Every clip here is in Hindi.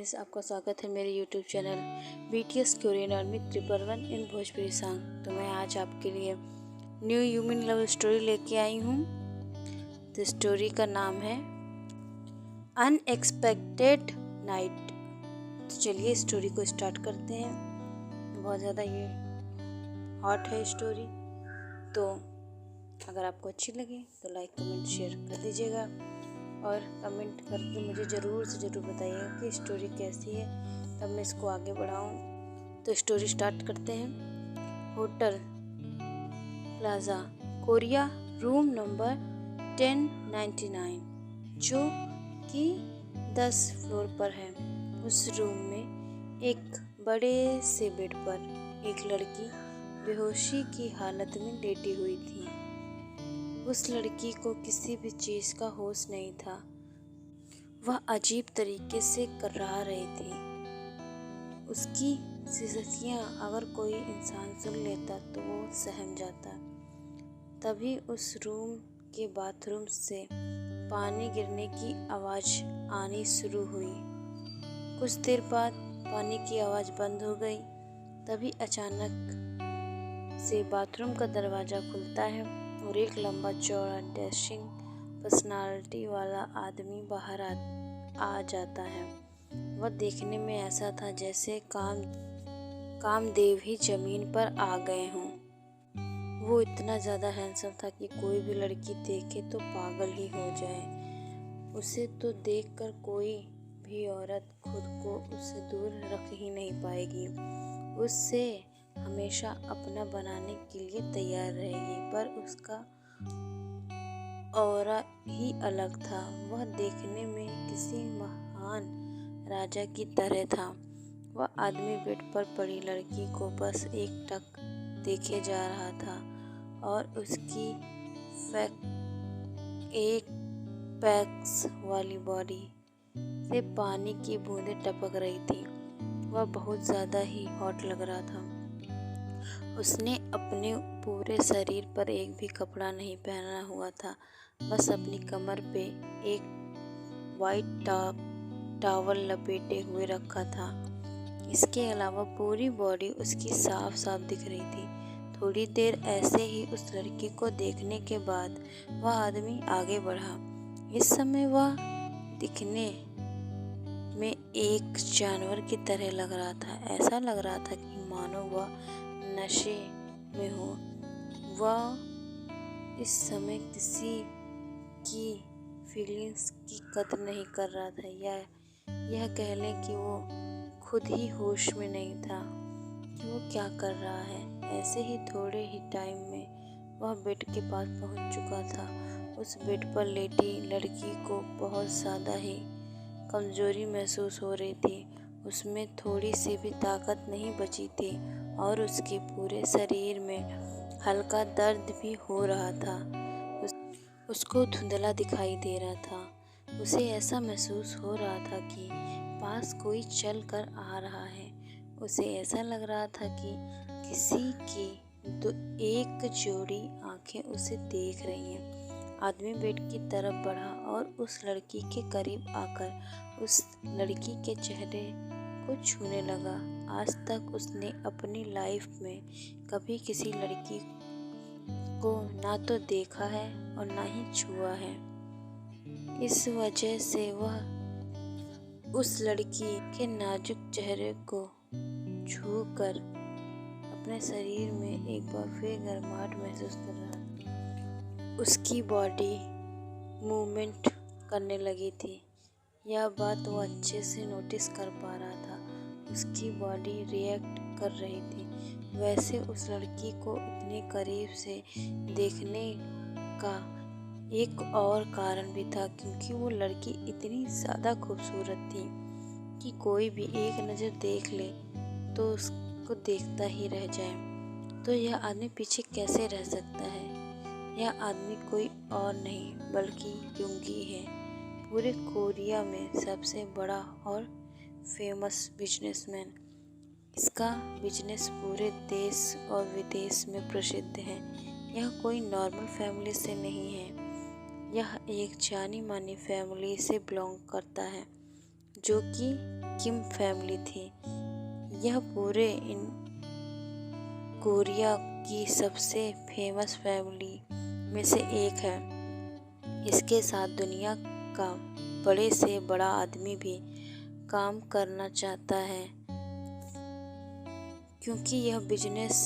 फ्रेंड्स, आपका स्वागत है मेरे YouTube channel BTS Korean army 111 इन भोजपुरी सॉन्ग। तो मैं आज आपके लिए न्यू ह्यूमन लव स्टोरी लेके आई हूँ। तो स्टोरी का नाम है अनएक्सपेक्टेड नाइट। तो चलिए स्टोरी को स्टार्ट करते हैं। बहुत ज़्यादा ये हॉट है स्टोरी, तो अगर आपको अच्छी लगे तो लाइक कमेंट शेयर कर दीजिएगा और कमेंट करके मुझे ज़रूर से ज़रूर बताइएगा कि स्टोरी कैसी है, तब मैं इसको आगे बढ़ाऊँ। तो स्टोरी स्टार्ट करते हैं। Hotel plaza Korea, room number 1099, जो कि 10 फ्लोर पर है। उस रूम में एक बड़े से बेड पर एक लड़की बेहोशी की हालत में लेटी हुई थी। उस लड़की को किसी भी चीज़ का होश नहीं था। वह अजीब तरीके से कर्रा रही थी। उसकी सिसकियाँ अगर कोई इंसान सुन लेता तो वो सहम जाता। तभी उस रूम के बाथरूम से पानी गिरने की आवाज़ आनी शुरू हुई। कुछ देर बाद पानी की आवाज़ बंद हो गई। तभी अचानक से बाथरूम का दरवाज़ा खुलता है और एक लंबा चौड़ा डैशिंग पर्सनालिटी वाला आदमी बाहर आ जाता है। वह देखने में ऐसा था जैसे कामदेव ही जमीन पर आ गए हों। वो इतना ज़्यादा हैंडसम था कि कोई भी लड़की देखे तो पागल ही हो जाए। उसे तो देखकर कोई भी औरत खुद को उससे दूर रख ही नहीं पाएगी। उससे हमेशा अपना बनाने के लिए तैयार रहेगी। पर उसका ऑरा ही अलग था। वह देखने में किसी महान राजा की तरह था। वह आदमी बेड पर पड़ी लड़की को बस एक टक देखे जा रहा था और उसकी एक पैक्स वाली बॉडी से पानी की बूंदें टपक रही थी। वह बहुत ज़्यादा ही हॉट लग रहा था। उसने अपने पूरे शरीर पर एक भी कपड़ा नहीं पहना हुआ था, बस अपनी कमर पे एक वाइट टॉवल लपेटे हुए रखा था। इसके अलावा पूरी बॉडी उसकी साफ साफ दिख रही थी। थोड़ी देर ऐसे ही उस लड़की को देखने के बाद वह आदमी आगे बढ़ा। इस समय वह दिखने में एक जानवर की तरह लग रहा था। ऐसा लग रहा था कि मानो वह नशे में हो। वह इस समय किसी की फीलिंग्स की कदर नहीं कर रहा था, या यह कह लें कि वो खुद ही होश में नहीं था कि वो क्या कर रहा है। ऐसे ही थोड़े ही टाइम में वह बेड के पास पहुंच चुका था। उस बेड पर लेटी लड़की को बहुत ज़्यादा ही कमज़ोरी महसूस हो रही थी। उसमें थोड़ी सी भी ताकत नहीं बची थी और उसके पूरे शरीर में हल्का दर्द भी हो रहा था। उसको धुंधला दिखाई दे रहा था। उसे ऐसा महसूस हो रहा था कि पास कोई चल कर आ रहा है। उसे ऐसा लग रहा था कि किसी की एक जोड़ी आंखें उसे देख रही हैं। आदमी बेड की तरफ बढ़ा और उस लड़की के करीब आकर उस लड़की के चेहरे को छूने लगा। आज तक उसने अपनी लाइफ में कभी किसी लड़की को ना तो देखा है और ना ही छुआ है। इस वजह से वह उस लड़की के नाजुक चेहरे को छूकर अपने शरीर में एक बार फिर गर्माहट महसूस कर रहा था। उसकी बॉडी मूवमेंट करने लगी थी। यह बात वो अच्छे से नोटिस कर पा रहा था। उसकी बॉडी रिएक्ट कर रही थी। वैसे उस लड़की को इतने करीब से देखने का एक और कारण भी था, क्योंकि वो लड़की इतनी ज़्यादा खूबसूरत थी कि कोई भी एक नज़र देख ले तो उसको देखता ही रह जाए। तो यह आदमी पीछे कैसे रह सकता है? यह आदमी कोई और नहीं बल्कि युंगी है, पूरे कोरिया में सबसे बड़ा और फेमस बिजनेसमैन। इसका बिजनेस पूरे देश और विदेश में प्रसिद्ध है। यह कोई नॉर्मल फैमिली से नहीं है, यह एक जानी मानी फैमिली से बिलोंग करता है। जो कि किम फैमिली थी। यह पूरे कोरिया की सबसे फेमस फैमिली में से एक है। इसके साथ दुनिया का बड़े से बड़ा आदमी भी काम करना चाहता है, क्योंकि यह बिजनेस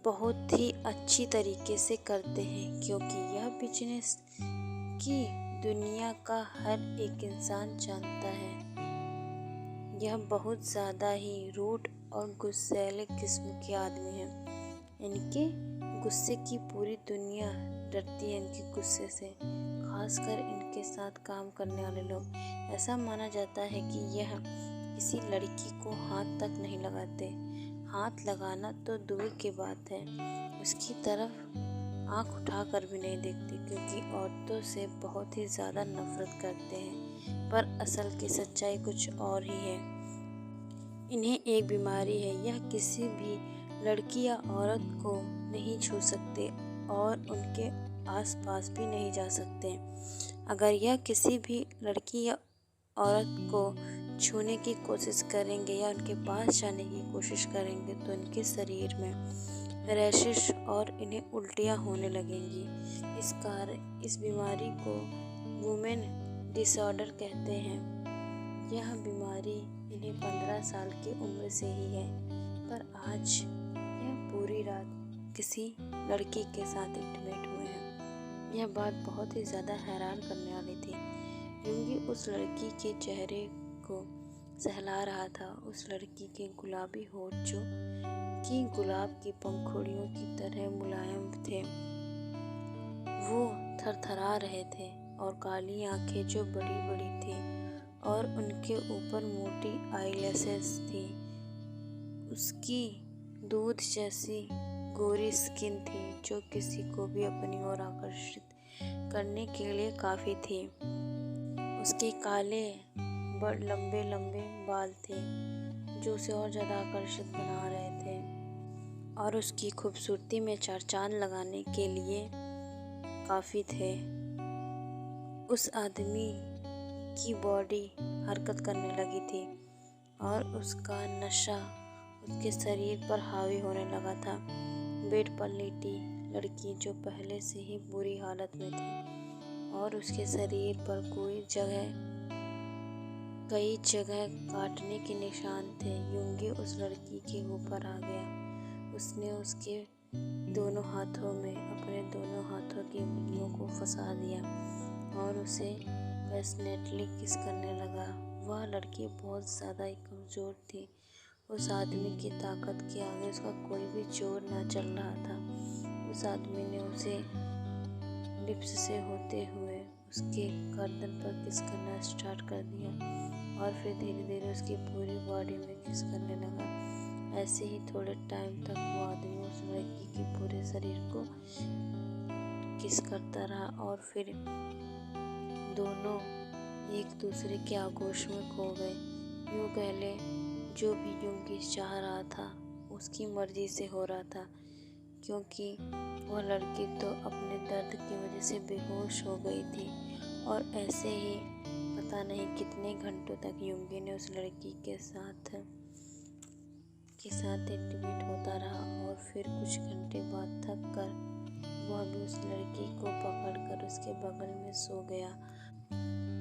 बहुत ही अच्छी तरीके से करते हैं, क्योंकि यह बिजनेस की दुनिया का हर एक इंसान जानता है। यह बहुत ज़्यादा ही रूड और गुस्सैले किस्म के आदमी हैं। इनके गुस्से की पूरी दुनिया डरती है, इनके गुस्से से, खासकर इनके साथ काम करने वाले लोग। ऐसा माना जाता है कि यह किसी लड़की को हाथ तक नहीं लगाते। हाथ लगाना तो दूर की बात है, उसकी तरफ आंख उठाकर भी नहीं देखते, क्योंकि औरतों से बहुत ही ज़्यादा नफरत करते हैं। पर असल की सच्चाई कुछ और ही है। इन्हें एक बीमारी है, यह किसी भी लड़की या औरत को नहीं छू सकते और उनके आसपास भी नहीं जा सकते। अगर यह किसी भी लड़की या औरत को छूने की कोशिश करेंगे या उनके पास जाने की कोशिश करेंगे तो उनके शरीर में रैशेस और इन्हें उल्टियाँ होने लगेंगी। इस बीमारी को वुमेन डिसऑर्डर कहते हैं। यह बीमारी इन्हें 15 साल की उम्र से ही है, पर आज यह पूरी रात किसी लड़की के साथ इंटीमेट हुए हैं। यह बात बहुत ही ज़्यादा हैरान करने वाली थी। यूंगी उस लड़की के चेहरे को सहला रहा था। उस लड़की के गुलाबी होठ जो कि गुलाब की पंखुड़ियों की तरह मुलायम थे, वो थरथरा रहे थे, और काली आंखें जो बड़ी बड़ी थी और उनके ऊपर मोटी आईलैशेस थी। उसकी दूध जैसी गोरी स्किन थी, जो किसी को भी अपनी ओर आकर्षित करने के लिए काफ़ी थी। उसके काले लंबे लंबे बाल थे, जो उसे और ज़्यादा आकर्षित बना रहे थे, और उसकी खूबसूरती में चार चांद लगाने के लिए काफ़ी थे। उस आदमी की बॉडी हरकत करने लगी थी और उसका नशा उसके शरीर पर हावी होने लगा था। बेड पर लेटी लड़की जो पहले से ही बुरी हालत में थी और उसके शरीर पर कई जगह काटने के निशान थे। यूंगी उस लड़की के ऊपर आ गया। उसने उसके दोनों हाथों में अपने दोनों हाथों की उंगलियों को फंसा दिया और उसे पैशनेटली किस करने लगा। वह लड़की बहुत ज़्यादा ही कमज़ोर थी। उस आदमी की ताकत के आगे उसका कोई भी जोर ना चल रहा था। उस आदमी ने उसे लिप्स से होते हुए उसके गर्दन पर किस करना स्टार्ट कर दिया और फिर धीरे धीरे उसकी पूरी बॉडी में किस करने लगा। ऐसे ही थोड़े टाइम तक वो आदमी उस लड़की के पूरे शरीर को किस करता रहा और फिर दोनों एक दूसरे के आगोश में खो गए। यूँ कह ले, जो भी यूंगी चाह रहा था उसकी मर्जी से हो रहा था, क्योंकि वह लड़की तो अपने दर्द की वजह से बेहोश हो गई थी। और ऐसे ही पता नहीं कितने घंटों तक यूंगी ने उस लड़की के साथ इंटीमेट होता रहा और फिर कुछ घंटे बाद थक कर वह भी उस लड़की को पकड़कर उसके बगल में सो गया।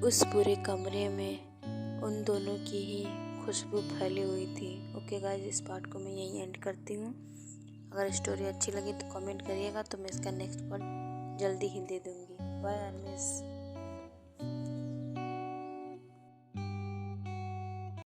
उस पूरे कमरे में उन दोनों की ही खुशबू फैली हुई थी। ओके गाइस, इस पार्ट को मैं यहीं एंड करती हूँ। अगर स्टोरी अच्छी लगी तो कमेंट करिएगा, तो मैं इसका नेक्स्ट पार्ट जल्दी ही दे दूँगी। बाय आर्मीज।